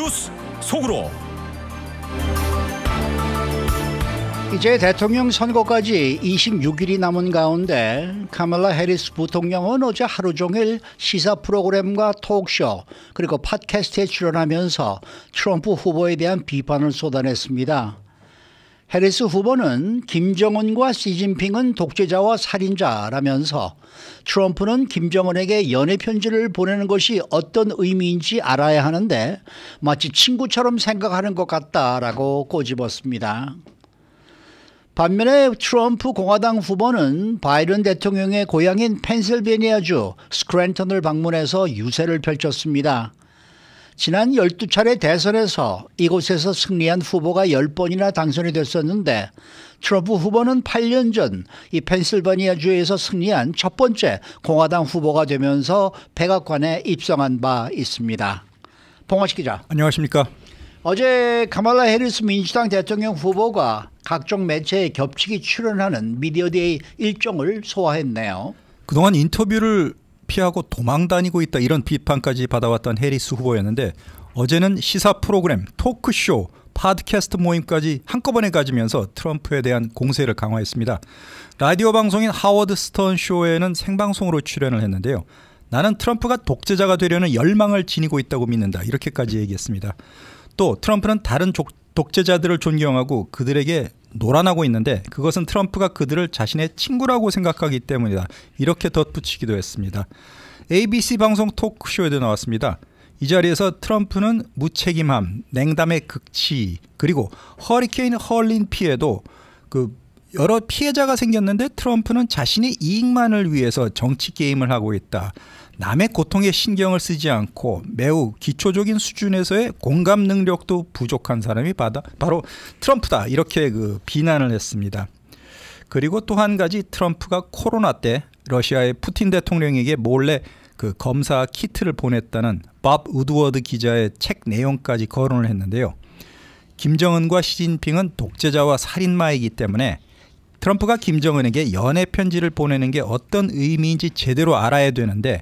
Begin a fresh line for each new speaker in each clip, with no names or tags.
뉴스 속으로.
이제 대통령 선거까지 26일이 남은 가운데 카멀라 해리스 부통령은 어제 하루 종일 시사 프로그램과 토크쇼 그리고 팟캐스트에 출연하면서 트럼프 후보에 대한 비판을 쏟아냈습니다. 해리스 후보는 김정은과 시진핑은 독재자와 살인자라면서 트럼프는 김정은에게 연애 편지를 보내는 것이 어떤 의미인지 알아야 하는데 마치 친구처럼 생각하는 것 같다라고 꼬집었습니다. 반면에 트럼프 공화당 후보는 바이든 대통령의 고향인 펜실베니아주 스크랜턴을 방문해서 유세를 펼쳤습니다. 지난 12차례 대선에서 이곳에서 승리한 후보가 10번이나 당선이 됐었는데 트럼프 후보는 8년 전 이 펜실베니아주에서 승리한 첫 번째 공화당 후보가 되면서 백악관에 입성한 바 있습니다. 봉화식 기자.
안녕하십니까.
어제 카멀라 해리스 민주당 대통령 후보가 각종 매체에 겹치게 출연하는 미디어데이 일정을 소화했네요.
그동안 인터뷰를 피하고 도망 다니고 있다 이런 비판까지 받아왔던 해리스 후보였는데 어제는 시사 프로그램, 토크쇼, 팟캐스트 모임까지 한꺼번에 가지면서 트럼프에 대한 공세를 강화했습니다. 라디오 방송인 하워드 스턴 쇼에는 생방송으로 출연을 했는데요. 나는 트럼프가 독재자가 되려는 열망을 지니고 있다고 믿는다 이렇게까지 얘기했습니다. 또 트럼프는 다른 독재자들을 존경하고 그들에게 노란하고 있는데 그것은 트럼프가 그들을 자신의 친구라고 생각하기 때문이다. 이렇게 덧붙이기도 했습니다. ABC 방송 토크쇼에도 나왔습니다. 이 자리에서 트럼프는 무책임함, 냉담의 극치, 그리고 허리케인 헐린 피해도 여러 피해자가 생겼는데 트럼프는 자신의 이익만을 위해서 정치 게임을 하고 있다. 남의 고통에 신경을 쓰지 않고 매우 기초적인 수준에서의 공감 능력도 부족한 사람이 바로 트럼프다. 이렇게 비난을 했습니다. 그리고 또 한 가지 트럼프가 코로나 때 러시아의 푸틴 대통령에게 몰래 검사 키트를 보냈다는 밥 우드워드 기자의 책 내용까지 거론을 했는데요. 김정은과 시진핑은 독재자와 살인마이기 때문에 트럼프가 김정은에게 연애 편지를 보내는 게 어떤 의미인지 제대로 알아야 되는데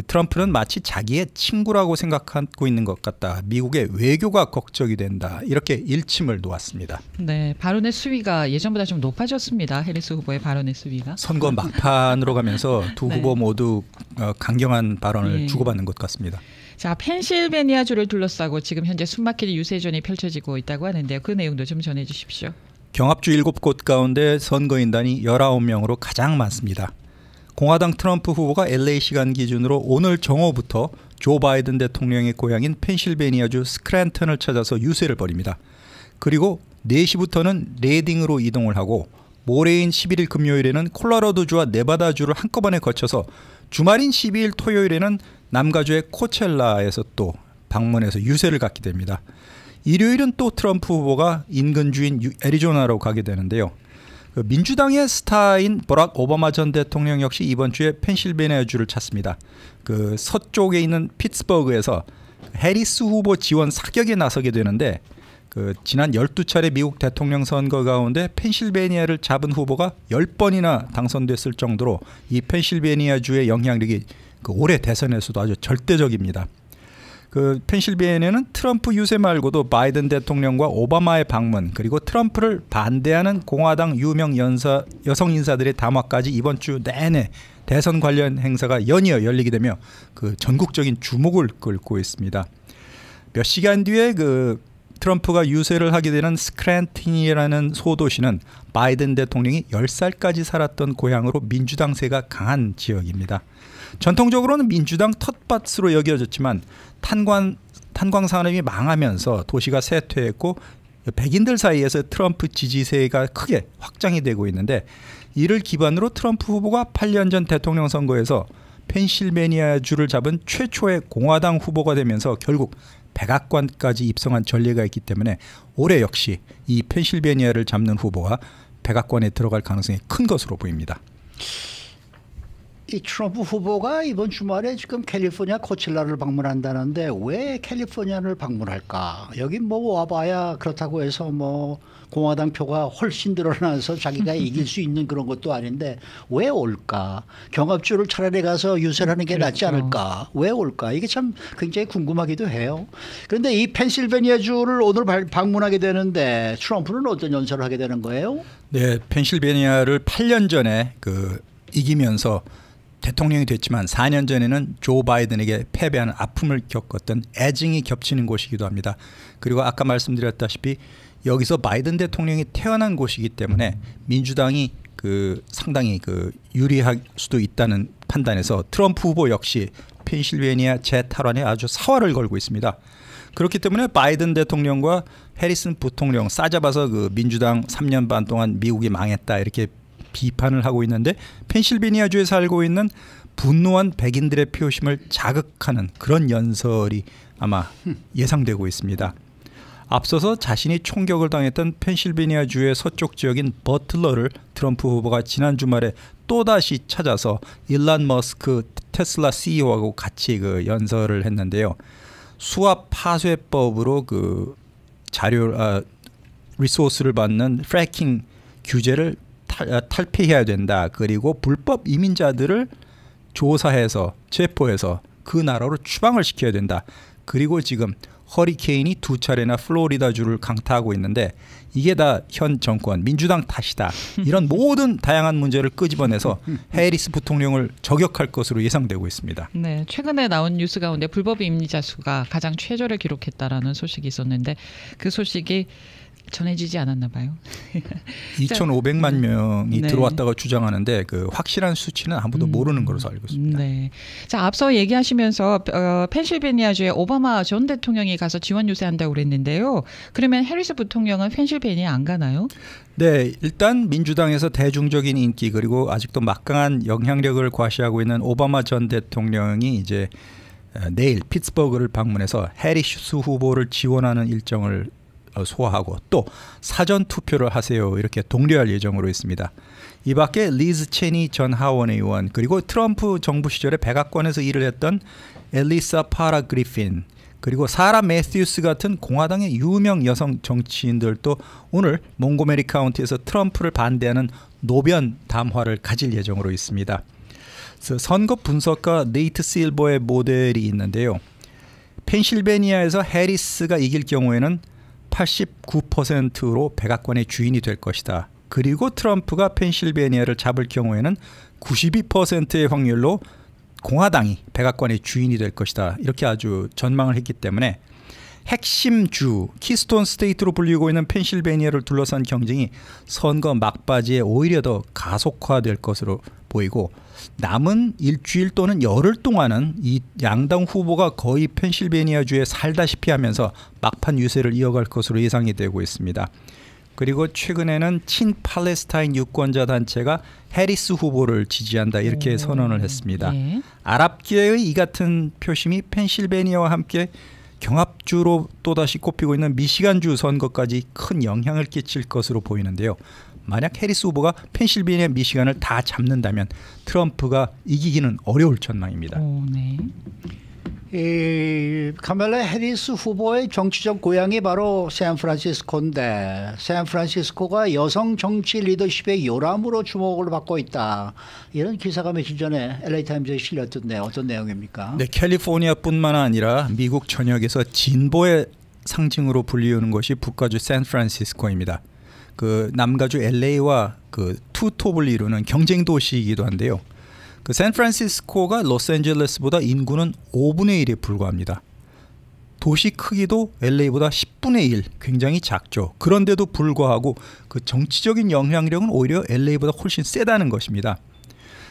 트럼프는 마치 자기의 친구라고 생각하고 있는 것 같다. 미국의 외교가 걱정이 된다. 이렇게 일침을 놓았습니다.
네, 발언의 수위가 예전보다 좀 높아졌습니다. 해리스 후보의 발언의 수위가.
선거 막판으로 가면서 두
네.
후보 모두 강경한 발언을 주고받는 것 같습니다.
자, 펜실베니아주를 둘러싸고 지금 현재 숨막히는 유세전이 펼쳐지고 있다고 하는데요. 그 내용도 좀 전해 주십시오.
경합주 7곳 가운데 선거인단이 19명으로 가장 많습니다. 공화당 트럼프 후보가 LA 시간 기준으로 오늘 정오부터 조 바이든 대통령의 고향인 펜실베니아주 스크랜턴을 찾아서 유세를 벌입니다. 그리고 4시부터는 레딩으로 이동을 하고 모레인 11일 금요일에는 콜로라도주와 네바다주를 한꺼번에 거쳐서 주말인 12일 토요일에는 남가주의 코첼라에서 또 방문해서 유세를 갖게 됩니다. 일요일은 또 트럼프 후보가 인근주인 애리조나로 가게 되는데요. 민주당의 스타인 버락 오바마 전 대통령 역시 이번 주에 펜실베니아주를 찾습니다. 서쪽에 있는 피츠버그에서 해리스 후보 지원 사격에 나서게 되는데 지난 12차례 미국 대통령 선거 가운데 펜실베니아를 잡은 후보가 10번이나 당선됐을 정도로 이 펜실베니아주의 영향력이 올해 대선에서도 아주 절대적입니다. 펜실베니아는 트럼프 유세 말고도 바이든 대통령과 오바마의 방문 그리고 트럼프를 반대하는 공화당 유명 여성 인사들의 담화까지 이번 주 내내 대선 관련 행사가 연이어 열리게 되며 전국적인 주목을 끌고 있습니다. 몇 시간 뒤에 트럼프가 유세를 하게 되는 스크랜턴이라는 소도시는 바이든 대통령이 10살까지 살았던 고향으로 민주당세가 강한 지역입니다. 전통적으로는 민주당 텃밭으로 여겨졌지만 탄광 산업이 망하면서 도시가 쇠퇴했고 백인들 사이에서 트럼프 지지세가 크게 확장이 되고 있는데 이를 기반으로 트럼프 후보가 8년 전 대통령 선거에서 펜실베니아주를 잡은 최초의 공화당 후보가 되면서 결국 백악관까지 입성한 전례가 있기 때문에 올해 역시 이 펜실베니아를 잡는 후보가 백악관에 들어갈 가능성이 큰 것으로 보입니다.
이 트럼프 후보가 이번 주말에 지금 캘리포니아 코첼라를 방문한다는데 왜 캘리포니아를 방문할까? 여기 뭐 와봐야 그렇다고 해서 뭐 공화당 표가 훨씬 늘어나서 자기가 이길 수 있는 그런 것도 아닌데 왜 올까? 경합주를 차라리 가서 유세하는 게 낫지 않을까? 왜 올까? 이게 참 굉장히 궁금하기도 해요. 그런데 이 펜실베니아 주를 오늘 방문하게 되는데 트럼프는 어떤 연설을 하게 되는 거예요?
네, 펜실베니아를 8년 전에 이기면서 대통령이 됐지만 4년 전에는 조 바이든에게 패배하는 아픔을 겪었던 애증이 겹치는 곳이기도 합니다. 그리고 아까 말씀드렸다시피 여기서 바이든 대통령이 태어난 곳이기 때문에 민주당이 상당히 유리할 수도 있다는 판단에서 트럼프 후보 역시 펜실베니아 재탈환에 아주 사활을 걸고 있습니다. 그렇기 때문에 바이든 대통령과 해리슨 부통령 싸잡아서 민주당 3년 반 동안 미국이 망했다 이렇게 비판을 하고 있는데 펜실베니아주에 살고 있는 분노한 백인들의 표심을 자극하는 그런 연설이 아마 예상되고 있습니다. 앞서서 자신이 총격을 당했던 펜실베니아주의 서쪽 지역인 버틀러를 트럼프 후보가 지난 주말에 또다시 찾아서 일론 머스크 테슬라 CEO하고 같이 연설을 했는데요. 수압 파쇄법으로 리소스를 받는 프래킹 규제를 탈피해야 된다. 그리고 불법 이민자들을 조사해서 체포해서 그 나라로 추방을 시켜야 된다. 그리고 지금 허리케인이 2차례나 플로리다주를 강타하고 있는데 이게 다 현 정권 민주당 탓이다. 이런 모든 다양한 문제를 끄집어내서 해리스 부통령을 저격할 것으로 예상되고 있습니다.
네, 최근에 나온 뉴스 가운데 불법 이민자 수가 가장 최저를 기록했다라는 소식이 있었는데 그 소식이 전해지지 않았나 봐요.
2,500만 명이
네.
들어왔다고 주장하는데 확실한 수치는 아무도 모르는 것으로 알고 있습니다.
네. 자, 앞서 얘기하시면서 펜실베니아주에 오바마 전 대통령이 가서 지원 유세한다고 그랬는데요. 그러면 해리스 부통령은 펜실베니아 안 가나요?
네, 일단 민주당에서 대중적인 인기 그리고 아직도 막강한 영향력을 과시하고 있는 오바마 전 대통령이 이제 내일 피츠버그를 방문해서 해리스 후보를 지원하는 일정을 소화하고 또 사전 투표를 하세요 이렇게 독려할 예정으로 있습니다. 이 밖에 리즈 체니 전 하원 의원 그리고 트럼프 정부 시절에 백악관에서 일을 했던 엘리사 파라 그리핀 그리고 사라 매튜스 같은 공화당의 유명 여성 정치인들도 오늘 몽고메리 카운티에서 트럼프를 반대하는 노변 담화를 가질 예정으로 있습니다. 선거 분석가 네이트 실버의 모델이 있는데요. 펜실베니아에서 해리스가 이길 경우에는 89%로 백악관의 주인이 될 것이다. 그리고 트럼프가 펜실베니아를 잡을 경우에는 92%의 확률로 공화당이 백악관의 주인이 될 것이다. 이렇게 아주 전망을 했기 때문에 핵심 주 키스톤 스테이트로 불리고 있는 펜실베니아를 둘러싼 경쟁이 선거 막바지에 오히려 더 가속화될 것으로 보이고 남은 일주일 또는 열흘 동안은 이 양당 후보가 거의 펜실베니아주에 살다시피 하면서 막판 유세를 이어갈 것으로 예상이 되고 있습니다. 그리고 최근에는 친팔레스타인 유권자 단체가 해리스 후보를 지지한다 이렇게 선언을 했습니다.
네.
아랍계의 이 같은 표심이 펜실베니아와 함께 경합주로 또다시 꼽히고 있는 미시간주 선거까지 큰 영향을 끼칠 것으로 보이는데요. 만약 해리스 후보가 펜실베니아, 미시간을 다 잡는다면 트럼프가 이기기는 어려울 전망입니다.
네.
이 카멜라 해리스 후보의 정치적 고향이 바로 샌프란시스코인데 샌프란시스코가 여성 정치 리더십의 요람으로 주목을 받고 있다. 이런 기사가 며칠 전에 LA타임즈에 실렸던데 어떤 내용입니까?
네, 캘리포니아뿐만 아니라 미국 전역에서 진보의 상징으로 불리우는 것이 북가주 샌프란시스코입니다. 남가주 LA와 투톱을 이루는 경쟁 도시이기도 한데요. 샌프란시스코가 로스앤젤레스보다 인구는 5분의 1에 불과합니다. 도시 크기도 LA보다 10분의 1, 굉장히 작죠. 그런데도 불구하고 정치적인 영향력은 오히려 LA보다 훨씬 세다는 것입니다.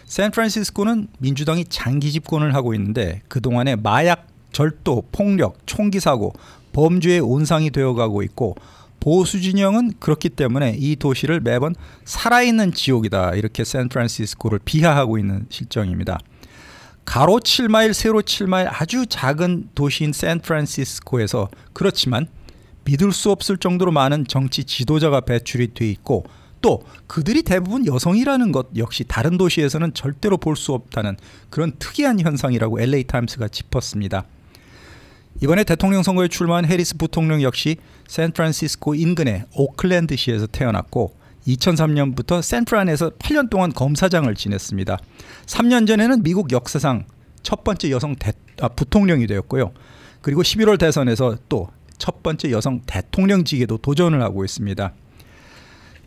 샌프란시스코는 민주당이 장기 집권을 하고 있는데 그동안에 마약, 절도, 폭력, 총기 사고, 범죄의 온상이 되어가고 있고 보수 진영은 그렇기 때문에 이 도시를 매번 살아있는 지옥이다 이렇게 샌프란시스코를 비하하고 있는 실정입니다. 가로 7마일, 세로 7마일 아주 작은 도시인 샌프란시스코에서 그렇지만 믿을 수 없을 정도로 많은 정치 지도자가 배출이 돼 있고 또 그들이 대부분 여성이라는 것 역시 다른 도시에서는 절대로 볼 수 없다는 그런 특이한 현상이라고 LA 타임스가 짚었습니다. 이번에 대통령 선거에 출마한 해리스 부통령 역시 샌프란시스코 인근의 오클랜드시에서 태어났고 2003년부터 샌프란에서 8년 동안 검사장을 지냈습니다. 3년 전에는 미국 역사상 첫 번째 여성 부통령이 되었고요. 그리고 11월 대선에서 또 첫 번째 여성 대통령직에도 도전을 하고 있습니다.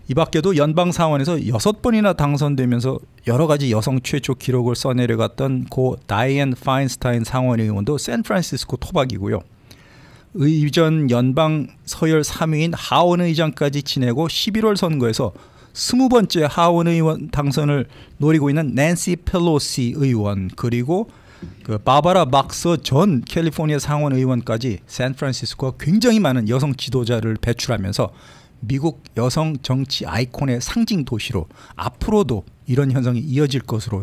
이 밖에도 연방사원에서 6번이나 당선되면서 여러 가지 여성 최초 기록을 써내려갔던 고 다이앤 파인스타인 상원의원도 샌프란시스코 토박이고요. 의전 연방 서열 3위인 하원 의장까지 지내고 11월 선거에서 20번째 하원 의원 당선을 노리고 있는 낸시 펠로시 의원 그리고 그 바바라 막서 전 캘리포니아 상원 의원까지 샌프란시스코가 굉장히 많은 여성 지도자를 배출하면서 미국 여성 정치 아이콘의 상징 도시로 앞으로도 이런 현상이 이어질 것으로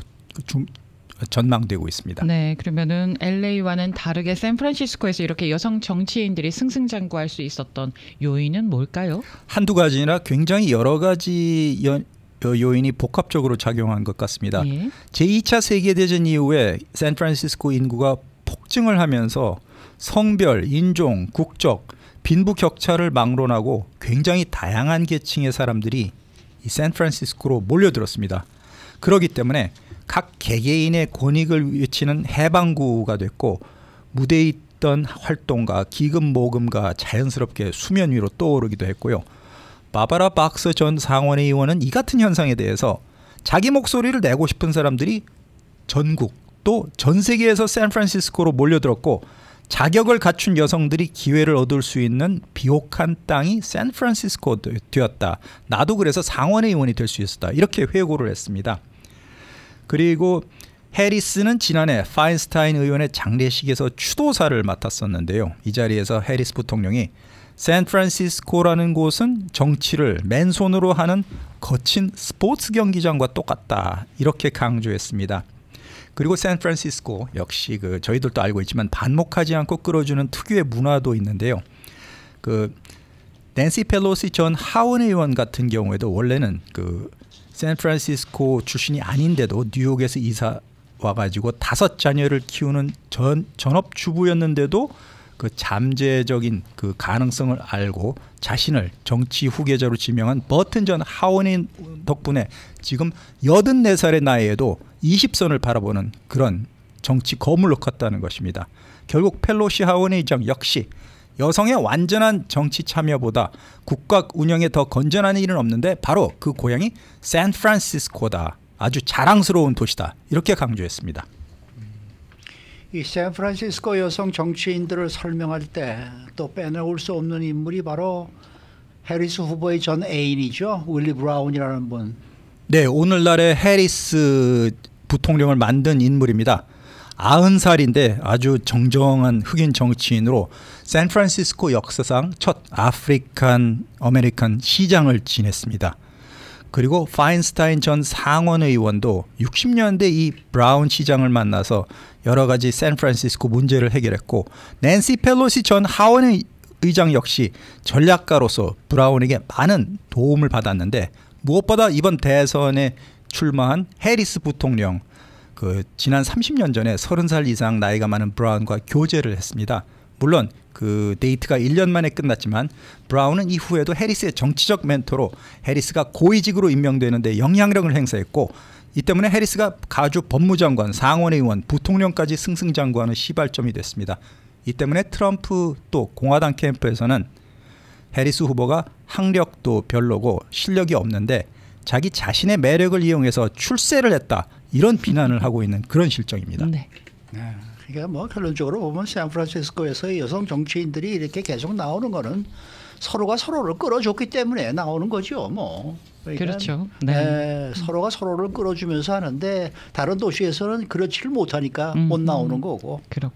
전망되고 있습니다.
네, 그러면은 LA와는 다르게 샌프란시스코에서 이렇게 여성 정치인들이 승승장구할 수 있었던 요인은 뭘까요?
한두 가지나 굉장히 여러 가지 요인이 복합적으로 작용한 것 같습니다.
예.
제2차 세계대전 이후에 샌프란시스코 인구가 폭증을 하면서 성별, 인종, 국적, 빈부 격차를 막론하고 굉장히 다양한 계층의 사람들이 이 샌프란시스코로 몰려들었습니다. 그렇기 때문에 각 개개인의 권익을 외치는 해방구가 됐고 무대에 있던 활동가, 기금 모금가 자연스럽게 수면 위로 떠오르기도 했고요. 바바라 박서 전 상원의 의원은 이 같은 현상에 대해서 자기 목소리를 내고 싶은 사람들이 전국 또 전 세계에서 샌프란시스코로 몰려들었고 자격을 갖춘 여성들이 기회를 얻을 수 있는 비옥한 땅이 샌프란시스코였다. 나도 그래서 상원의 의원이 될 수 있었다. 이렇게 회고를 했습니다. 그리고 해리스는 지난해 파인스타인 의원의 장례식에서 추도사를 맡았었는데요. 이 자리에서 해리스 부통령이 샌프란시스코라는 곳은 정치를 맨손으로 하는 거친 스포츠 경기장과 똑같다. 이렇게 강조했습니다. 그리고 샌프란시스코 역시 저희들도 알고 있지만 반목하지 않고 끌어주는 특유의 문화도 있는데요. 낸시 펠로시 전 하원 의원 같은 경우에도 원래는 샌프란시스코 출신이 아닌데도 뉴욕에서 이사 와가지고 5 자녀를 키우는 전업 주부였는데도 그 잠재적인 그 가능성을 알고 자신을 정치 후계자로 지명한 버튼 전 하원인 덕분에 지금 84살의 나이에도 20선을 바라보는 그런 정치 거물로 컸다는 것입니다. 결국 펠로시 하원의장 역시 여성의 완전한 정치 참여보다 국가 운영에 더 건전한 일은 없는데 바로 그 고향이 샌프란시스코다. 아주 자랑스러운 도시다. 이렇게 강조했습니다.
이 샌프란시스코 여성 정치인들을 설명할 때 또 빼놓을 수 없는 인물이 바로 해리스 후보의 전 애인이죠. 윌리 브라운이라는 분.
네, 오늘날의 해리스 부통령을 만든 인물입니다. 90살인데 아주 정정한 흑인 정치인으로 샌프란시스코 역사상 첫 아프리칸 아메리칸 시장을 지냈습니다. 그리고 파인스타인 전 상원의원도 60년대 이 브라운 시장을 만나서 여러 가지 샌프란시스코 문제를 해결했고 낸시 펠로시 전 하원 의장 역시 전략가로서 브라운에게 많은 도움을 받았는데 무엇보다 이번 대선에 출마한 해리스 부통령 지난 30년 전에 30살 이상 나이가 많은 브라운과 교제를 했습니다. 물론 그 데이트가 1년 만에 끝났지만 브라운은 이후에도 해리스의 정치적 멘토로 해리스가 고위직으로 임명되는데 영향력을 행사했고 이 때문에 해리스가 가주 법무장관, 상원의원, 부통령까지 승승장구하는 시발점이 됐습니다. 이 때문에 트럼프 또 공화당 캠프에서는 해리스 후보가 학력도 별로고 실력이 없는데 자기 자신의 매력을 이용해서 출세를 했다. 이런 비난을 하고 있는 그런 실정입니다.
네.
그러니까 뭐 결론적으로 보면 샌프란시스코에서 여성 정치인들이 이렇게 계속 나오는 거는 서로가 서로를 끌어줬기 때문에 나오는 거죠. 뭐. 그러니까
그렇죠. 네.
서로가 서로를 끌어주면서 하는데 다른 도시에서는 그렇지를 못하니까 못 나오는 거고.
그렇죠.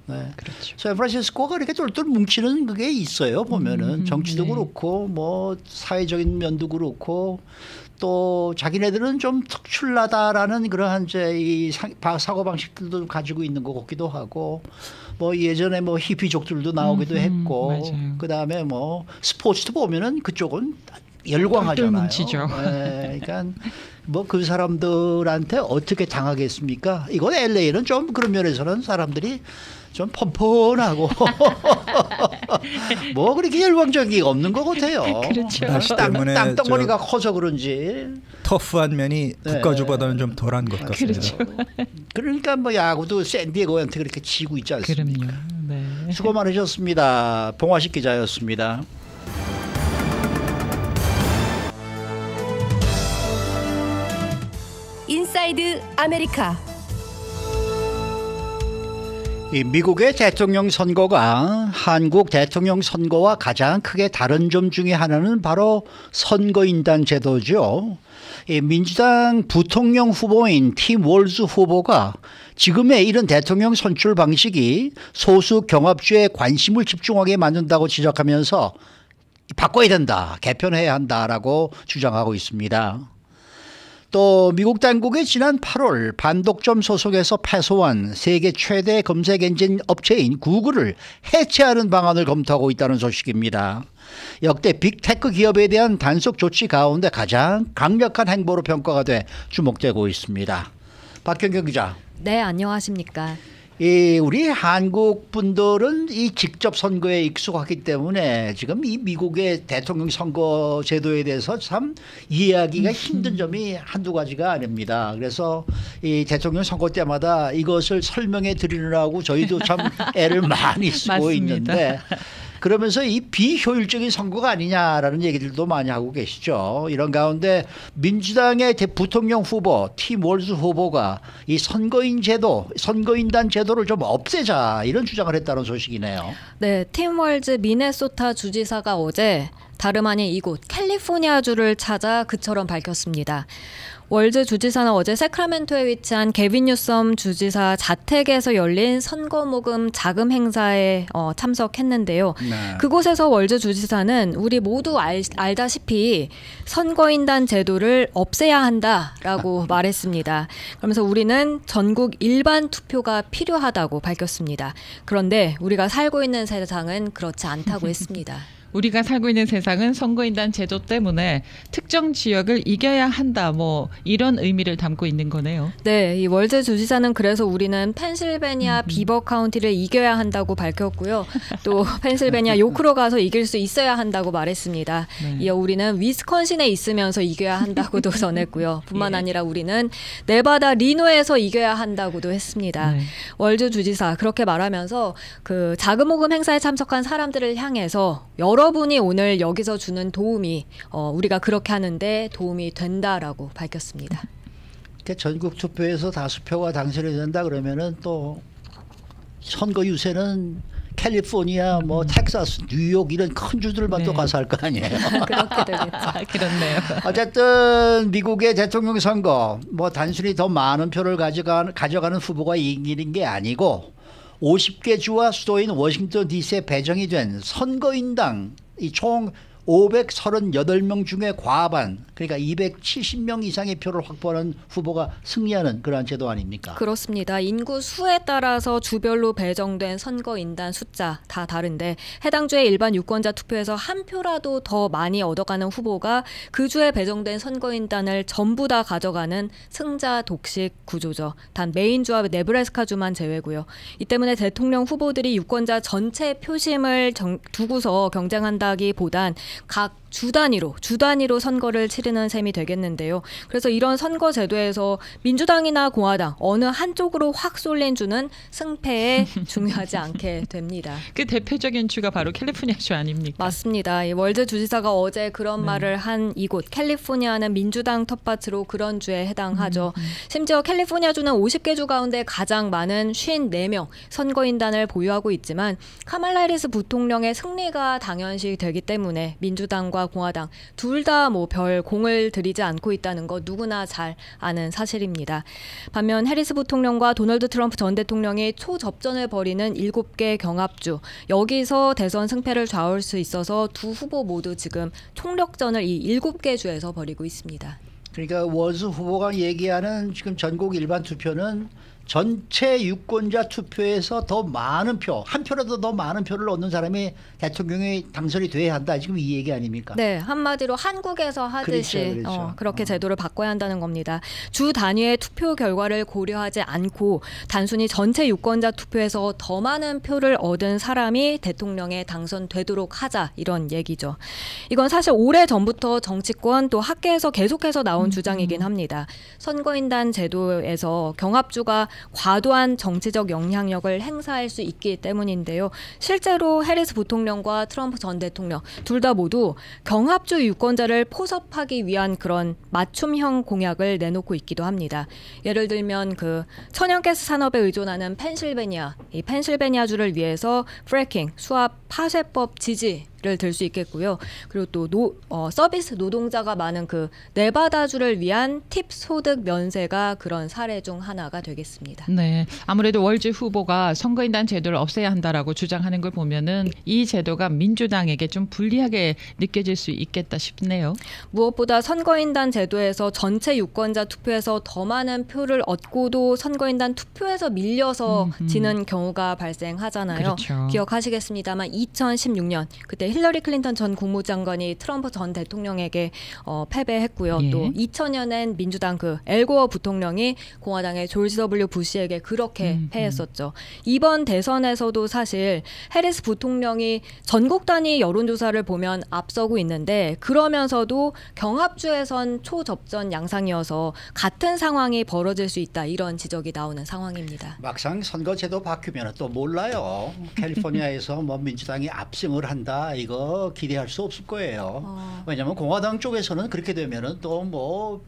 샌프란시스코가 이렇게 똘똘 뭉치는 그게 있어요. 보면은 정치도
네.
그렇고 뭐 사회적인 면도 그렇고 또 자기네들은 좀 특출나다라는 그러한 이제 이 사고 방식들도 가지고 있는 것 같기도 하고 뭐 예전에 뭐 히피족들도 나오기도 했고
맞아요.
그다음에 뭐 스포츠도 보면은 그쪽은 열광하잖아요.
뭉치죠.
네, 그러니까 뭐 그 사람들한테 어떻게 당하겠습니까? 이건 LA는 좀 그런 면에서는 사람들이 좀 펀펀하고 뭐 그렇게 열광적이 없는 것 같아요.
그렇죠.
날씨 때문에
땅덩어리가 커서 그런지
터프한 면이 북가주보다는 좀 덜한 것 같습니다.
그렇죠.
그러니까 뭐 야구도 샌디에고한테 그렇게 지고 있지 않습니까?
그럼요. 네.
수고 많으셨습니다. 봉화식 기자였습니다.
인사이드 아메리카.
이 미국의 대통령 선거가 한국 대통령 선거와 가장 크게 다른 점 중에 하나는 바로 선거인단 제도죠. 이 민주당 부통령 후보인 팀 월즈 후보가 지금의 이런 대통령 선출 방식이 소수 경합주에 관심을 집중하게 만든다고 지적하면서 바꿔야 된다, 개편해야 한다라고 주장하고 있습니다. 또 미국 당국이 지난 8월 반독점 소송에서 패소한 세계 최대 검색 엔진 업체인 구글을 해체하는 방안을 검토하고 있다는 소식입니다. 역대 빅테크 기업에 대한 단속 조치 가운데 가장 강력한 행보로 평가가 돼 주목되고 있습니다. 박경경 기자.
네, 안녕하십니까.
우리 한국 분들은 이 직접 선거에 익숙하기 때문에 지금 이 미국의 대통령 선거 제도에 대해서 참 이해하기가 힘든 점이 한두 가지가 아닙니다. 그래서 이 대통령 선거 때마다 이것을 설명해 드리느라고 저희도 참 애를 많이 쓰고 있는데 그러면서 이 비효율적인 선거가 아니냐라는 얘기들도 많이 하고 계시죠. 이런 가운데 민주당의 부통령 후보 팀 월즈 후보가 이 선거인단 제도를 좀 없애자 이런 주장을 했다는 소식이네요.
네, 팀 월즈 미네소타 주지사가 어제 다름 아닌 이곳 캘리포니아주를 찾아 그처럼 밝혔습니다. 월즈 주지사는 어제 세크라멘토에 위치한 게빈 뉴섬 주지사 자택에서 열린 선거 모금 자금 행사에 참석했는데요.
네.
그곳에서 월즈 주지사는 우리 모두 알다시피 선거인단 제도를 없애야 한다라고 말했습니다. 그러면서 우리는 전국 일반 투표가 필요하다고 밝혔습니다. 그런데 우리가 살고 있는 세상은 그렇지 않다고 했습니다.
우리가 살고 있는 세상은 선거인단 제도 때문에 특정 지역을 이겨야 한다. 뭐 이런 의미를 담고 있는 거네요.
네, 이 월즈 주지사는 그래서 우리는 펜실베니아 비버 카운티를 이겨야 한다고 밝혔고요. 또 펜실베니아 요크로 가서 이길 수 있어야 한다고 말했습니다.
네.
이어 우리는 위스콘신에 있으면서 이겨야 한다고도 전했고요. 뿐만 아니라 우리는 네바다 리노에서 이겨야 한다고도 했습니다.
네.
월즈 주지사 그렇게 말하면서 그 자금 모금 행사에 참석한 사람들을 향해서 여러분이 오늘 여기서 주는 도움이 우리가 그렇게 하는데 도움이 된다라고 밝혔습니다.
전국 투표에서 다수표가 당선이 된다 그러면은 또 선거 유세는 캘리포니아, 뭐 텍사스, 뉴욕 이런 큰 주들만 또 가서 할 거 아니에요.
그렇게 되겠죠.
그렇네요.
어쨌든 미국의 대통령 선거 뭐 단순히 더 많은 표를 가져가는 후보가 이기는 게 아니고 50개 주와 수도인 워싱턴 DC에 배정이 된 선거인당 이 총 538명 중에 과반 그러니까 270명 이상의 표를 확보하는 후보가 승리하는 그러한 제도 아닙니까?
그렇습니다. 인구 수에 따라서 주별로 배정된 선거인단 숫자 다 다른데 해당 주의 일반 유권자 투표에서 한 표라도 더 많이 얻어가는 후보가 그 주에 배정된 선거인단을 전부 다 가져가는 승자 독식 구조죠. 단 메인주와 네브래스카주만 제외고요. 이 때문에 대통령 후보들이 유권자 전체 표심을 두고서 경쟁한다기보단 각 주 단위로 선거를 치르는 셈이 되겠는데요. 그래서 이런 선거 제도에서 민주당이나 공화당 어느 한쪽으로 확 쏠린 주는 승패에 중요하지 않게 됩니다.
그 대표적인 주가 바로 캘리포니아주 아닙니까?
맞습니다. 이 월드 주지사가 어제 그런 말을 한 이곳 캘리포니아는 민주당 텃밭으로 그런 주에 해당하죠. 심지어 캘리포니아주는 50개 주 가운데 가장 많은 54명 선거인단을 보유하고 있지만 카말라 해리스 부통령의 승리가 당연시 되기 때문에 민주당과 공화당 둘 다 뭐 별 공을 들이지 않고 있다는 거 누구나 잘 아는 사실입니다. 반면 해리스 부통령과 도널드 트럼프 전 대통령이 초접전을 벌이는 7개 경합주 여기서 대선 승패를 좌우할 수 있어서 두 후보 모두 지금 총력전을 이 7개 주에서 벌이고 있습니다.
그러니까 월즈 후보가 얘기하는 지금 전국 일반 투표는 전체 유권자 투표에서 더 많은 표, 한 표라도 더 많은 표를 얻는 사람이 대통령이 당선이 돼야 한다. 지금 이 얘기 아닙니까?
네, 한마디로 한국에서 하듯이
그렇죠.
그렇게 제도를 바꿔야 한다는 겁니다. 주 단위의 투표 결과를 고려하지 않고 단순히 전체 유권자 투표에서 더 많은 표를 얻은 사람이 대통령에 당선되도록 하자, 이런 얘기죠. 이건 사실 오래 전부터 정치권 또 학계에서 계속해서 나온 주장이긴 합니다. 선거인단 제도에서 경합주가 과도한 정치적 영향력을 행사할 수 있기 때문인데요. 실제로 해리스 부통령과 트럼프 전 대통령 둘 다 모두 경합주 유권자를 포섭하기 위한 그런 맞춤형 공약을 내놓고 있기도 합니다. 예를 들면 그 천연가스 산업에 의존하는 이 펜실베니아주를 위해서 프래킹, 수압 파쇄법 지지를 들 수 있겠고요. 그리고 또 서비스 노동자가 많은 그 네바다주를 위한 팁 소득 면세가 그런 사례 중 하나가 되겠습니다.
네, 아무래도 월즈 후보가 선거인단 제도를 없애야 한다라고 주장하는 걸 보면은 이 제도가 민주당에게 좀 불리하게 느껴질 수 있겠다 싶네요.
무엇보다 선거인단 제도에서 전체 유권자 투표에서 더 많은 표를 얻고도 선거인단 투표에서 밀려서 지는 경우가 발생하잖아요.
그렇죠.
기억하시겠습니다만 2016년 그때 힐러리 클린턴 전 국무장관이 트럼프 전 대통령에게 패배했고요.
예.
또 2000년엔 민주당 그 엘고어 부통령이 공화당의 조지 W 부시에게 그렇게 패했었죠. 이번 대선에서도 사실 해리스 부통령이 전국 단위 여론조사를 보면 앞서고 있는데 그러면서도 경합주에선 초접전 양상이어서 같은 상황이 벌어질 수 있다, 이런 지적이 나오는 상황입니다.
막상 선거제도 바뀌면 또 몰라요. 캘리포니아에서 뭐 민주당이 압승을 한다, 이거 기대할 수 없을 거예요. 왜냐하면 공화당 쪽에서는 그렇게 되면은 또 뭐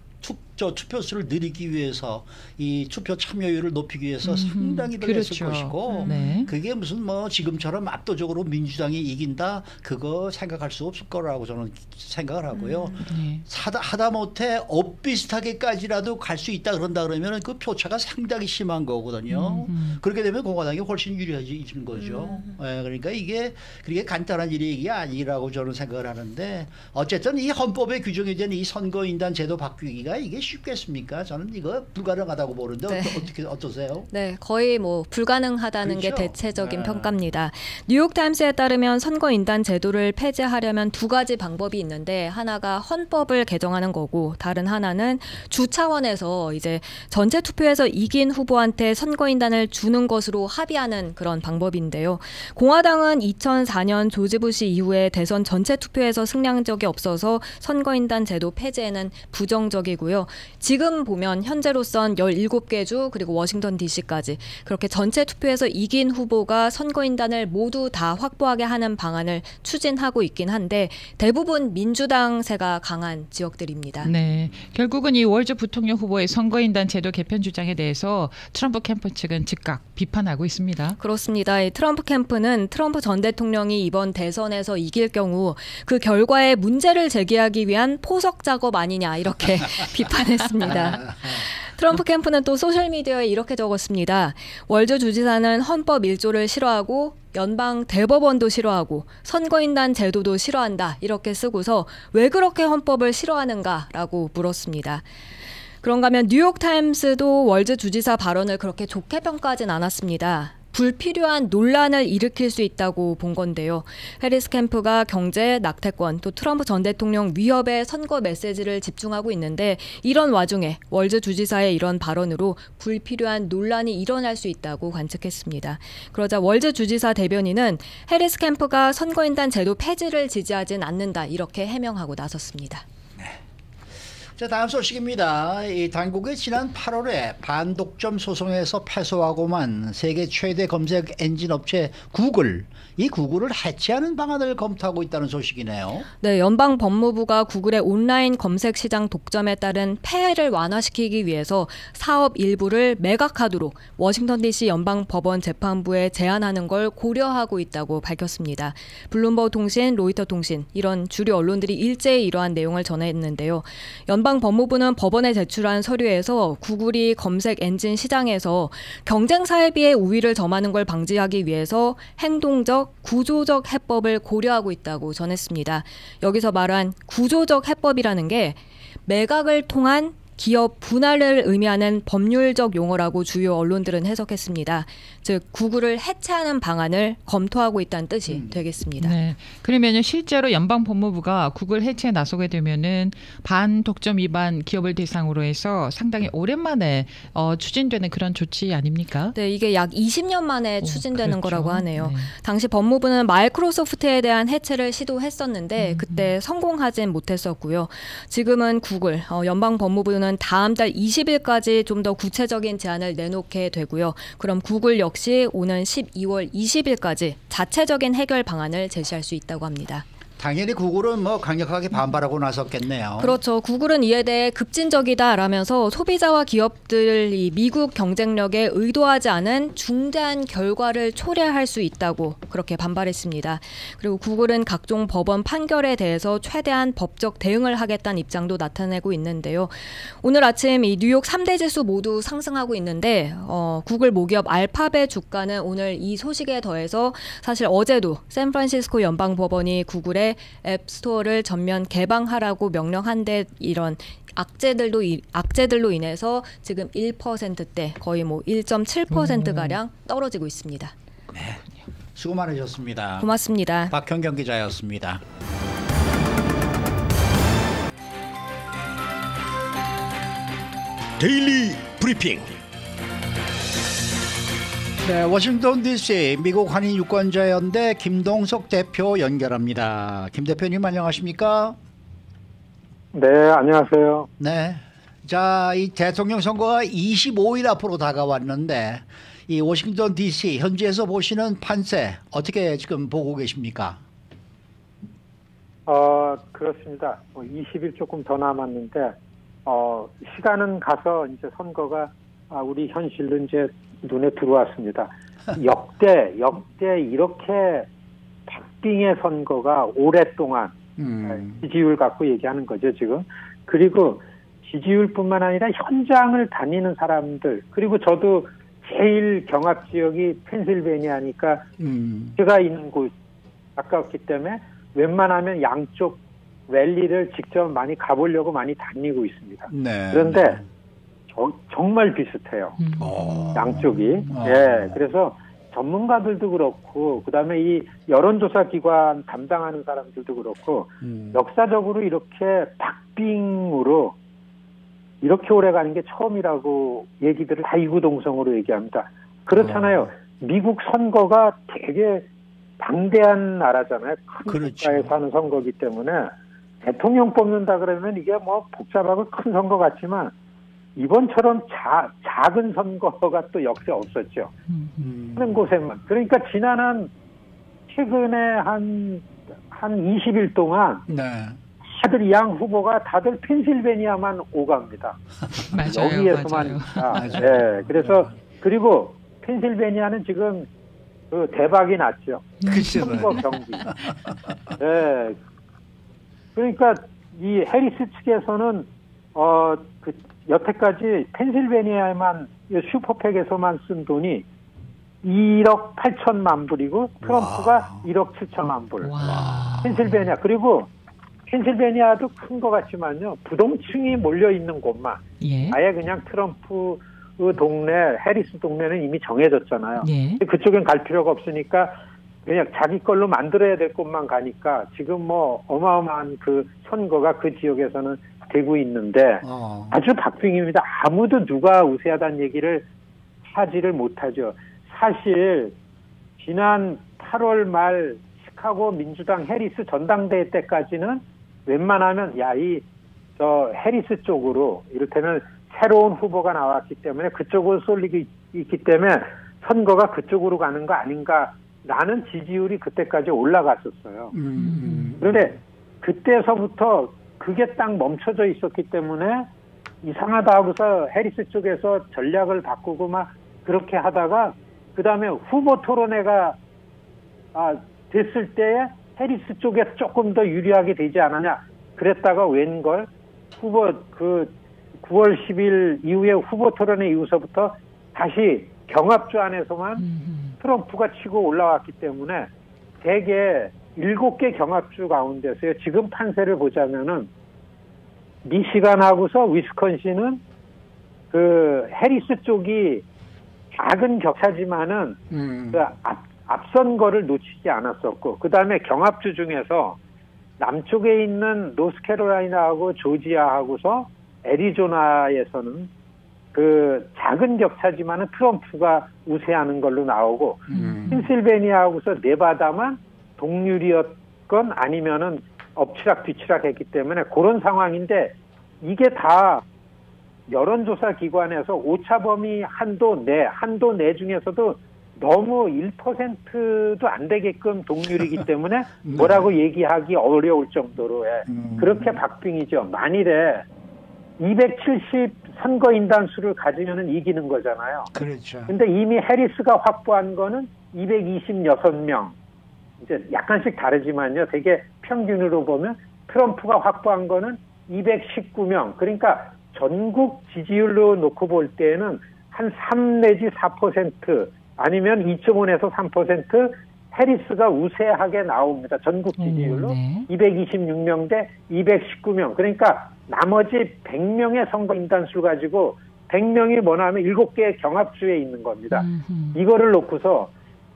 투표수를 늘리기 위해서 이 투표 참여율을 높이기 위해서 상당히 노력했을
그렇죠.
것이고
네.
그게 무슨 뭐 지금처럼 압도적으로 민주당이 이긴다, 그거 생각할 수 없을 거라고 저는 생각을 하고요.
네.
하다못해 엇비슷하게까지라도 갈 수 있다 그런다 그러면 그 표차가 상당히 심한 거거든요. 그렇게 되면 공화당이 훨씬 유리해지는 거죠. 네, 그러니까 이게 그렇게 간단한 일이 아니라고 저는 생각을 하는데, 어쨌든 이 헌법에 규정이 된 이 선거인단 제도 바뀌기가 이게 쉽겠습니까? 저는 이거 불가능하다고 보는데
네.
어떠세요?
네, 거의 뭐 불가능하다는 게
그렇죠.
대체적인
네.
평가입니다. 뉴욕타임스에 따르면 선거인단 제도를 폐지하려면 두 가지 방법이 있는데, 하나가 헌법을 개정하는 거고 다른 하나는 주 차원에서 이제 전체 투표에서 이긴 후보한테 선거인단을 주는 것으로 합의하는 그런 방법인데요. 공화당은 2004년 조지 부시 이후에 대선 전체 투표에서 승리한 적이 없어서 선거인단 제도 폐지에는 부정적이고요. 지금 보면 현재로선 17개 주 그리고 워싱턴 DC까지 그렇게 전체 투표에서 이긴 후보가 선거인단을 모두 다 확보하게 하는 방안을 추진하고 있긴 한데 대부분 민주당세가 강한 지역들입니다.
네, 결국은 이 월즈 부통령 후보의 선거인단 제도 개편 주장에 대해서 트럼프 캠프 측은 즉각 비판하고 있습니다.
그렇습니다. 이 트럼프 캠프는 트럼프 전 대통령이 이번 대선에서 이길 경우 그 결과에 문제를 제기하기 위한 포석 작업 아니냐, 이렇게 비판했습니다. 트럼프 캠프는 또 소셜미디어에 이렇게 적었습니다. 월드 주지사는 헌법 1조를 싫어하고 연방 대법원도 싫어하고 선거인단 제도도 싫어한다, 이렇게 쓰고서 왜 그렇게 헌법을 싫어하는가라고 물었습니다. 그런가 하면 뉴욕타임스도 월드 주지사 발언을 그렇게 좋게 평가하진 않았습니다. 불필요한 논란을 일으킬 수 있다고 본 건데요. 해리스 캠프가 경제, 낙태권, 또 트럼프 전 대통령 위협에 선거 메시지를 집중하고 있는데, 이런 와중에 월즈 주지사의 이런 발언으로 불필요한 논란이 일어날 수 있다고 관측했습니다. 그러자 월즈 주지사 대변인은 해리스 캠프가 선거인단 제도 폐지를 지지하진 않는다, 이렇게 해명하고 나섰습니다.
자, 다음 소식입니다. 이 당국이 지난 8월에 반독점 소송에서 패소하고만 세계 최대 검색 엔진 업체 구글, 이 구글을 해체하는 방안을 검토하고 있다는 소식이네요.
네, 연방 법무부가 구글의 온라인 검색 시장 독점에 따른 폐해를 완화시키기 위해서 사업 일부를 매각하도록 워싱턴 DC 연방 법원 재판부에 제안하는 걸 고려하고 있다고 밝혔습니다. 블룸버그 통신, 로이터 통신, 이런 주류 언론들이 일제히 이러한 내용을 전했는데요. 연방 법무부는 법원에 제출한 서류에서 구글이 검색 엔진 시장에서 경쟁사에 비해 우위를 점하는 걸 방지하기 위해서 행동적, 구조적 해법을 고려하고 있다고 전했습니다. 여기서 말한 구조적 해법이라는 게 매각을 통한 기업 분할을 의미하는 법률적 용어라고 주요 언론들은 해석했습니다. 즉 구글을 해체하는 방안을 검토하고 있다는 뜻이 되겠습니다.
네. 그러면요 실제로 연방법무부가 구글 해체에 나서게 되면은 반독점 위반 기업을 대상으로 해서 상당히 오랜만에 추진되는 그런 조치 아닙니까?
네, 이게 약 20년 만에 추진되는
그렇죠.
거라고 하네요.
네.
당시 법무부는 마이크로소프트에 대한 해체를 시도했었는데 그때 성공하진 못했었고요. 지금은 구글, 연방법무부는 다음 달 20일까지 좀 더 구체적인 제안을 내놓게 되고요. 그럼 구글 역시 오는 12월 20일까지 자체적인 해결 방안을 제시할 수 있다고 합니다.
당연히 구글은 뭐 강력하게 반발하고 나섰겠네요.
그렇죠. 구글은 이에 대해 급진적이다라면서 소비자와 기업들이 미국 경쟁력에 의도하지 않은 중대한 결과를 초래할 수 있다고 그렇게 반발했습니다. 그리고 구글은 각종 법원 판결에 대해서 최대한 법적 대응을 하겠다는 입장도 나타내고 있는데요. 오늘 아침 이 뉴욕 3대 지수 모두 상승하고 있는데 구글 모기업 알파벳 주가는 오늘 이 소식에 더해서 사실 어제도 샌프란시스코 연방법원이 구글의 앱스토어를 전면 개방하라고 명령한 데 이런 악재들로 인해서 지금 1%대 거의 뭐 1.7%가량 떨어지고 있습니다.
네, 수고 많으셨습니다.
고맙습니다.
박현경 기자였습니다.
데일리 브리핑.
네, 워싱턴 DC 미국 한인 유권자연대 김동석 대표 연결합니다. 김 대표님 안녕하십니까?
네, 안녕하세요.
네. 자, 이 대통령 선거가 25일 앞으로 다가왔는데 이 워싱턴 DC 현지에서 보시는 판세 어떻게 지금 보고 계십니까?
그렇습니다. 20일 조금 더 남았는데 시간은 가서 이제 선거가 우리 현실로 이제 눈에 들어왔습니다. 역대 이렇게 박빙의 선거가 오랫동안 지지율 갖고 얘기하는 거죠, 지금. 그리고 지지율뿐만 아니라 현장을 다니는 사람들, 그리고 저도 제일 경합 지역이 펜실베니아니까 제가 있는 곳 가까웠기 때문에 웬만하면 양쪽 랠리를 직접 많이 가보려고 많이 다니고 있습니다. 네. 그런데 정말 비슷해요. 양쪽이. 예, 그래서 전문가들도 그렇고 그다음에 이 여론조사 기관 담당하는 사람들도 그렇고 역사적으로 이렇게 박빙으로 이렇게 오래 가는 게 처음이라고 얘기들을 다 이구동성으로 얘기합니다. 그렇잖아요. 미국 선거가 되게 방대한 나라잖아요. 큰
그렇죠.
국가에서 하는 선거기 때문에 대통령 뽑는다 그러면 이게 뭐 복잡하고 큰 선거 같지만 이번처럼 작은 선거가 또 역시 없었죠. 하는 곳에만. 그러니까 최근에 한 20일 동안
네.
다들 양 후보가 다들 펜실베니아만 오갑니다.
맞아요.
여기에서만. 네, 그래서 그리고 펜실베니아는 지금 그 대박이 났죠. 선거 경기. 네. 그러니까 이 해리스 측에서는 여태까지 펜실베니아에만 슈퍼팩에서만 쓴 돈이 1억 8천만 불이고 트럼프가
와.
1억 7천만 불.
와.
펜실베니아. 그리고 펜실베니아도 큰 것 같지만요. 부동층이 몰려 있는 곳만.
예.
아예 그냥 트럼프 동네, 해리스 동네는 이미 정해졌잖아요.
예.
그쪽엔 갈 필요가 없으니까 그냥 자기 걸로 만들어야 될 곳만 가니까 지금 뭐 어마어마한 그 선거가 그 지역에서는 되고 있는데 아주 박빙입니다. 아무도 누가 우세하다는 얘기를 하지를 못하죠. 사실 지난 8월 말 시카고 민주당 해리스 전당대회 때까지는 웬만하면 저 해리스 쪽으로 이를테면 새로운 후보가 나왔기 때문에 그쪽으로 쏠리고 있기 때문에 선거가 그쪽으로 가는 거 아닌가라는 지지율이 그때까지 올라갔었어요. 그런데 그때서부터 그게 딱 멈춰져 있었기 때문에 이상하다 하고서 해리스 쪽에서 전략을 바꾸고 막 그렇게 하다가 그 다음에 후보 토론회가 됐을 때에 해리스 쪽에 조금 더 유리하게 되지 않았냐. 그랬다가 웬걸 후보 9월 10일 이후에 후보 토론회 이후서부터 다시 경합주 안에서만 트럼프가 치고 올라왔기 때문에 대개 7개 경합주 가운데서요. 지금 판세를 보자면은 미시간하고서 위스콘신은 그 해리스 쪽이 작은 격차지만은 그 앞선 거를 놓치지 않았었고, 그 다음에 경합주 중에서 남쪽에 있는 노스캐롤라이나하고 조지아하고서 애리조나에서는 그 작은 격차지만은 트럼프가 우세하는 걸로 나오고, 펜실베니아하고서 네바다만 동률이었건 아니면은 엎치락 뒤치락 했기 때문에 그런 상황인데, 이게 다 여론조사 기관에서 오차범위 한도 내 중에서도 너무 1%도 안 되게끔 동률이기 때문에 뭐라고 얘기하기 어려울 정도로의 그렇게 박빙이죠. 만일에 270 선거인단 수를 가지면은 이기는 거잖아요.
그렇죠.
근데 이미 해리스가 확보한 거는 226명. 이제 약간씩 다르지만요. 되게 평균으로 보면 트럼프가 확보한 거는 219명. 그러니까 전국 지지율로 놓고 볼 때는 한 3 내지 4% 아니면 2.5에서 3% 해리스가 우세하게 나옵니다. 전국 지지율로 226명 대 219명. 그러니까 나머지 100명의 선거인단수를 가지고 100명이 뭐냐 하면 7개의 경합주에 있는 겁니다. 이거를 놓고서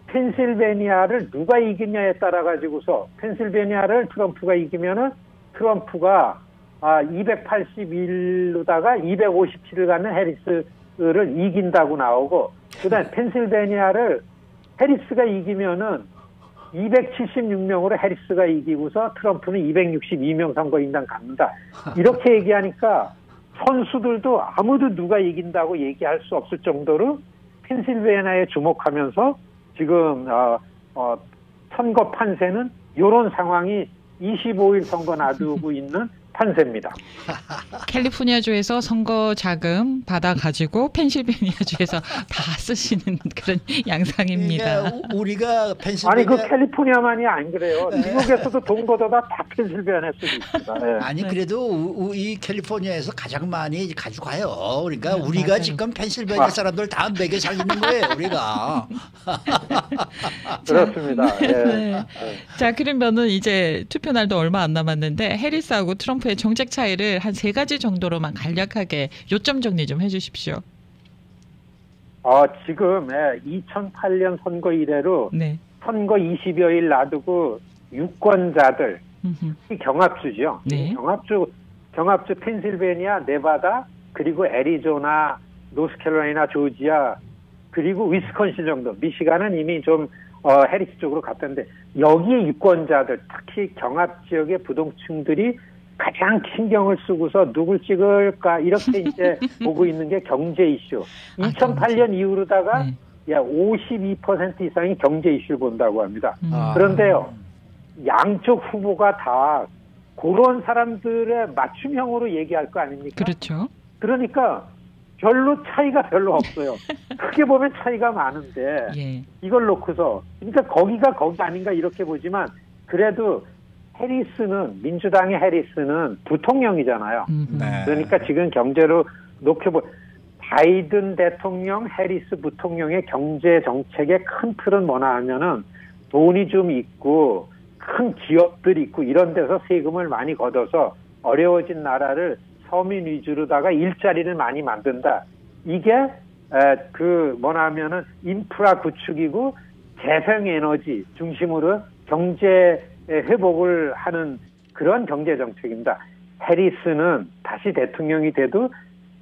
펜실베니아를 누가 이기냐에 따라 가지고서 펜실베니아를 트럼프가 이기면은 트럼프가 281로다가 257을 갖는 해리스를 이긴다고 나오고, 그다음에 펜실베니아를 해리스가 이기면은 276명으로 해리스가 이기고서 트럼프는 262명 선거인단 갖는다. 이렇게 얘기하니까 선수들도 아무도 누가 이긴다고 얘기할 수 없을 정도로 펜실베니아에 주목하면서 지금 선거 판세는 이런 상황이 25일 선거 놔두고 있는 판세입니다.
캘리포니아주에서 선거 자금 받아가지고 펜실베니아주에서 다 쓰시는 그런 양상입니다.
그러니까 우리가 펜실베니아
아니 그 캘리포니아만이 안 그래요. 미국에서도 돈 걷어다 다 펜실베니아에 쓰고 있습니다. 네.
아니 그래도 이 캘리포니아에서 가장 많이 가져가요. 그러니까 우리가
맞아요.
지금 펜실베니아 사람들 다 먹여 살리는 거예요. 우리가.
그렇습니다. 네.
네. 자, 그러면은 이제 투표 날도 얼마 안 남았는데 해리스하고 트럼프의 정책 차이를 한 3가지 정도로만 간략하게 요점 정리 좀 해주십시오.
지금 2008년 선거 이래로
네.
선거 20여일 놔두고 유권자들, 경합주죠.
네.
경합주 펜실베니아, 네바다, 그리고 애리조나, 노스캐롤라이나, 조지아, 그리고 위스콘신 정도. 미시간은 이미 좀 해리스 쪽으로 갔던데, 여기에 유권자들, 특히 경합 지역의 부동층들이 가장 신경을 쓰고서 누굴 찍을까 이렇게 이제 보고 있는 게 경제 이슈. 2008년 이후로다가 약 52% 이상이 경제 이슈를 본다고 합니다. 그런데요, 양쪽 후보가 다 그런 사람들의 맞춤형으로 얘기할 거 아닙니까?
그렇죠.
그러니까 차이가 별로 없어요. 크게 보면 차이가 많은데
예.
이걸 놓고서 그러니까 거기가 거기 아닌가 이렇게 보지만 그래도 해리스는 민주당의 해리스는 부통령이잖아요.
네.
그러니까 지금 경제로 바이든 대통령, 해리스 부통령의 경제 정책의 큰 틀은 뭐나 하면은 돈이 좀 있고 큰 기업들이 있고 이런 데서 세금을 많이 걷어서 어려워진 나라를 서민 위주로다가 일자리를 많이 만든다. 이게 뭐나 하면은 인프라 구축이고 재생에너지 중심으로 경제 회복을 하는 그런 경제 정책입니다. 해리스는 다시 대통령이 돼도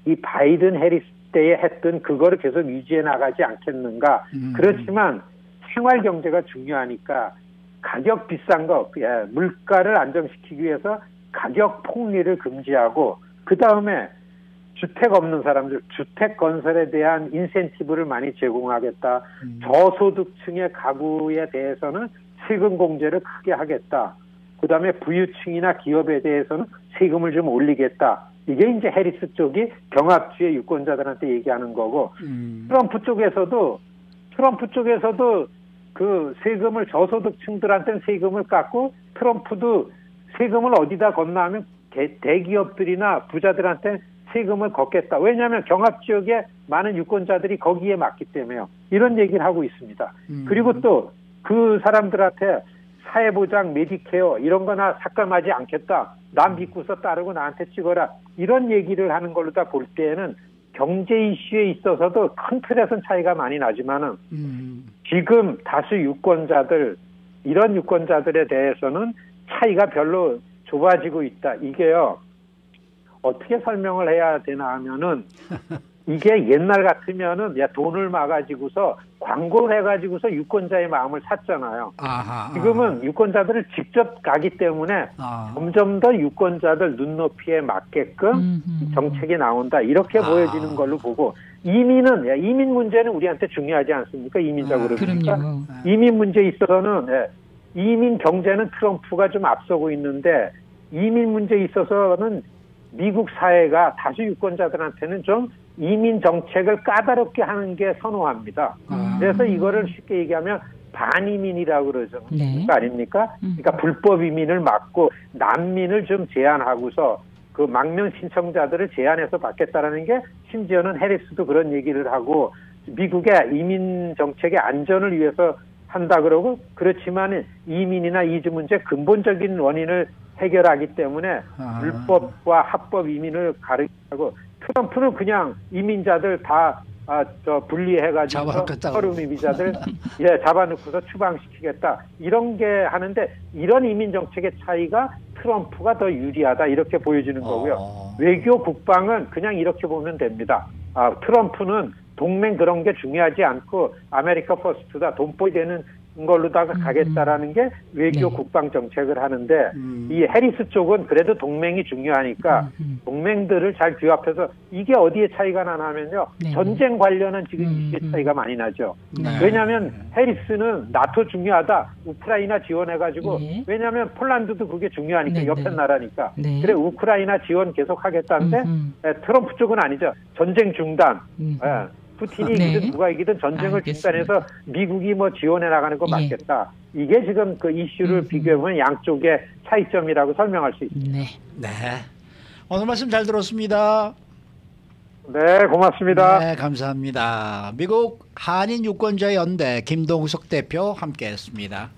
이 바이든 해리스 때에 했던 그거를 계속 유지해 나가지 않겠는가. 그렇지만 생활 경제가 중요하니까 가격 비싼 거, 물가를 안정시키기 위해서 가격 폭리를 금지하고 그 다음에 주택 없는 사람들, 주택 건설에 대한 인센티브를 많이 제공하겠다. 저소득층의 가구에 대해서는 세금 공제를 크게 하겠다. 그 다음에 부유층이나 기업에 대해서는 세금을 좀 올리겠다. 이게 이제 해리스 쪽이 경합주의 유권자들한테 얘기하는 거고, 트럼프 쪽에서도 그 세금을 저소득층들한테는 세금을 깎고 트럼프도 세금을 어디다 걷나 하면 대기업들이나 부자들한테 세금을 걷겠다. 왜냐하면 경합지역에 많은 유권자들이 거기에 맞기 때문에요. 이런 얘기를 하고 있습니다. 그리고 또 그 사람들한테 사회보장, 메디케어 이런 거나 삭감하지 않겠다. 남 믿고서 따르고 나한테 찍어라. 이런 얘기를 하는 걸로 다 볼 때에는 경제 이슈에 있어서도 큰 틀에서는 차이가 많이 나지만은 지금 다수 유권자들 이런 유권자들에 대해서는 차이가 별로 좁아지고 있다. 이게요. 어떻게 설명을 해야 되나 하면은 이게 옛날 같으면은 야 돈을 막아지고서 광고를 해가지고서 유권자의 마음을 샀잖아요. 지금은 유권자들을 직접 가기 때문에 점점 더 유권자들 눈높이에 맞게끔 정책이 나온다. 이렇게 보여지는 걸로 보고 이민은 이민 문제는 우리한테 중요하지 않습니까? 이민자 그룹이니까. 이민 문제에 있어서는 이민 경제는 트럼프가 좀 앞서고 있는데 이민 문제에 있어서는 미국 사회가 다수 유권자들한테는 좀 이민 정책을 까다롭게 하는 게 선호합니다. 그래서 이거를 쉽게 얘기하면 반이민이라고 그러죠. 네. 아닙니까? 그러니까 불법 이민을 막고 난민을 좀 제한하고서 그 망명 신청자들을 제한해서 받겠다라는 게 심지어는 해리스도 그런 얘기를 하고 미국의 이민 정책의 안전을 위해서 한다 그러고 그렇지만 이민이나 이주 문제 근본적인 원인을 해결하기 때문에 불법과 합법 이민을 가르치고 트럼프는 그냥 이민자들 다 분리해가지고 서름 이민자들 잡아놓고서 추방시키겠다 이런 게 하는데 이런 이민 정책의 차이가 트럼프가 더 유리하다 이렇게 보여지는 거고요. 외교 국방은 그냥 이렇게 보면 됩니다. 트럼프는 동맹 그런 게 중요하지 않고 아메리카 퍼스트다 돈벌이 되는 걸로다가 가겠다라는 게 외교 국방 정책을 하는데 이 해리스 쪽은 그래도 동맹이 중요하니까 동맹들을 잘 규합해서 이게 어디에 차이가 나냐면요. 전쟁 관련은 지금 이게 차이가 많이 나죠. 왜냐하면 해리스는 나토 중요하다. 우크라이나 지원해가지고 왜냐하면 폴란드도 그게 중요하니까 옆에 나라니까. 그래 우크라이나 지원 계속하겠다는데 트럼프 쪽은 아니죠. 전쟁 중단. 푸틴이 이기든 누가 이기든 전쟁을 중단해서 미국이 뭐 지원해 나가는 거 맞겠다. 이게 지금 그 이슈를 비교해보면 양쪽의 차이점이라고 설명할 수 있습니다.
네. 오늘 말씀 잘 들었습니다.
네, 고맙습니다.
네, 감사합니다. 미국 한인 유권자 연대 김동석 대표 함께했습니다.